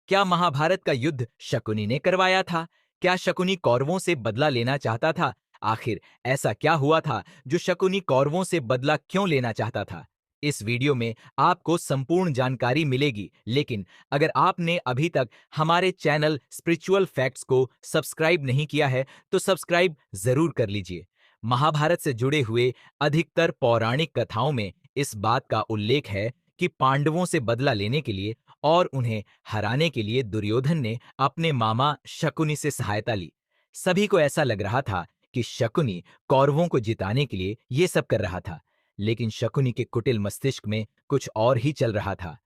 क्या महाभारत का युद्ध शकुनी ने करवाया था? क्या शकुनी कौरवों से बदला लेना चाहता था? आखिर ऐसा क्या हुआ था जो शकुनी कौरवों से बदला क्यों लेना चाहता था? इस वीडियो में आपको संपूर्ण जानकारी मिलेगी, लेकिन अगर आपने अभी तक हमारे चैनल स्पिरिचुअल फैक्ट्स को सब्सक्राइब नहीं किया है, तो सब्सक्राइब जरूर कर लीजिए। महाभारत से जुड़े हुए अधिकतर पौराणिक कथाओं में इस बात का उल्लेख है कि पांडवों से बदला लेने के लिए और उन्हें हराने के लिए दुर्योधन ने अपने मामा शकुनी से सहायता ली। सभी को ऐसा लग रहा था कि शकुनी कौरवों को जिताने के लिए ये सब कर रहा था, लेकिन शकुनी के कुटिल मस्तिष्क में कुछ और ही चल रहा था।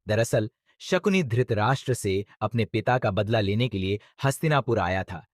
दरअसल शकुनी धृतराष्ट्र से अपने पिता का बदला लेने के लिए हस्तिनापुर आया था।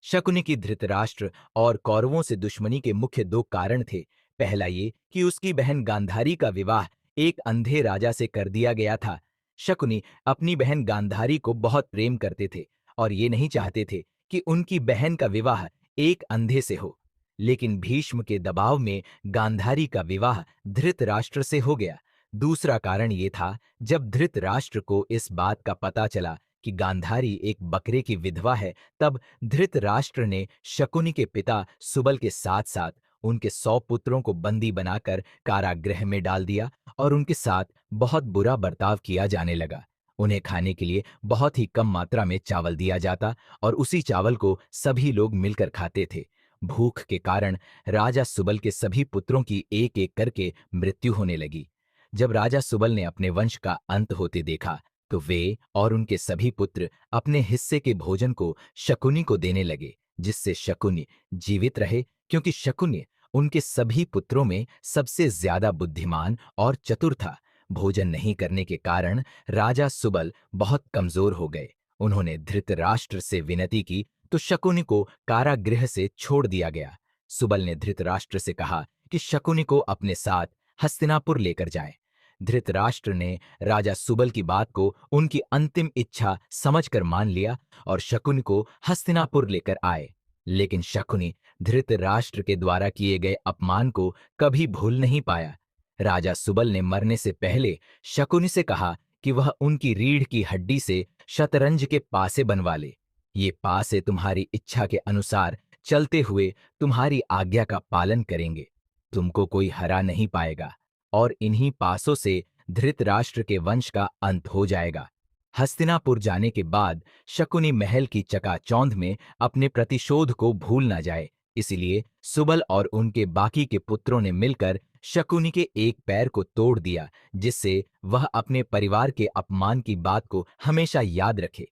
शकुनी की धृतराष्ट्र और कौरवों से दुश्मनी के मुख्य दो कारण थे। पहला ये कि उसकी बहन गांधारी का विवाह एक अंधे राजा से कर दिया गया था। शकुनी अपनी बहन गांधारी को बहुत प्रेम करते थे और ये नहीं चाहते थे कि उनकी बहन का विवाह एक अंधे से हो। लेकिन भीष्म के दबाव में गांधारी का विवाह धृतराष्ट्र से हो गया। दूसरा कारण ये था, जब धृतराष्ट्र को इस बात का पता चला कि गांधारी एक बकरे की विधवा है, तब धृतराष्ट्र ने शकुनी के पिता सुबल के साथ साथ उनके 100 पुत्रों को बंदी बनाकर कारागृह में डाल दिया और उनके साथ बहुत बुरा बर्ताव किया जाने लगा। उन्हें खाने के लिए बहुत ही कम मात्रा में चावल दिया जाता और उसी चावल को सभी लोग मिलकर खाते थे। भूख के कारण राजा सुबल के सभी पुत्रों की एक एक करके मृत्यु होने लगी। जब राजा सुबल ने अपने वंश का अंत होते देखा, तो वे और उनके सभी पुत्र अपने हिस्से के भोजन को शकुनी को देने लगे, जिससे शकुनी जीवित रहे, क्योंकि शकुनी उनके सभी पुत्रों में सबसे ज्यादा बुद्धिमान और चतुर था। भोजन नहीं करने के कारण राजा सुबल बहुत कमजोर हो गए। उन्होंने धृतराष्ट्र से विनती की तो शकुनी को कारागृह से छोड़ दिया गया। सुबल ने धृतराष्ट्र से कहा कि शकुनी को अपने साथ हस्तिनापुर लेकर जाए। धृतराष्ट्र ने राजा सुबल की बात को उनकी अंतिम इच्छा समझकर मान लिया और शकुनी को हस्तिनापुर लेकर आए। लेकिन शकुनी धृतराष्ट्र के द्वारा किए गए अपमान को कभी भूल नहीं पाया। राजा सुबल ने मरने से पहले शकुनी से कहा कि वह उनकी रीढ़ की हड्डी से शतरंज के पासे बनवा ले। ये पासे तुम्हारी इच्छा के अनुसार चलते हुए तुम्हारी आज्ञा का पालन करेंगे। तुमको कोई हरा नहीं पाएगा और इन्हीं पासों से धृतराष्ट्र के वंश का अंत हो जाएगा। हस्तिनापुर जाने के बाद शकुनी महल की चकाचौंध में अपने प्रतिशोध को भूल ना जाए, इसलिए सुबल और उनके बाकी के पुत्रों ने मिलकर शकुनी के एक पैर को तोड़ दिया, जिससे वह अपने परिवार के अपमान की बात को हमेशा याद रखे।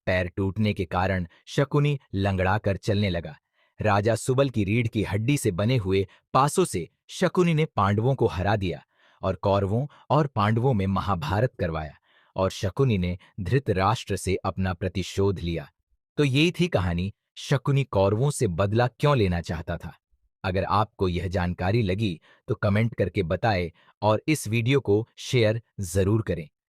पैर टूटने के कारण शकुनी लंगड़ा कर चलने लगा। राजा सुबल की रीढ़ की हड्डी से बने हुए पासों से शकुनी ने पांडवों को हरा दिया और कौरवों और पांडवों में महाभारत करवाया और शकुनी ने धृतराष्ट्र से अपना प्रतिशोध लिया। तो यही थी कहानी, शकुनी कौरवों से बदला क्यों लेना चाहता था। अगर आपको यह जानकारी लगी तो कमेंट करके बताएं और इस वीडियो को शेयर जरूर करें।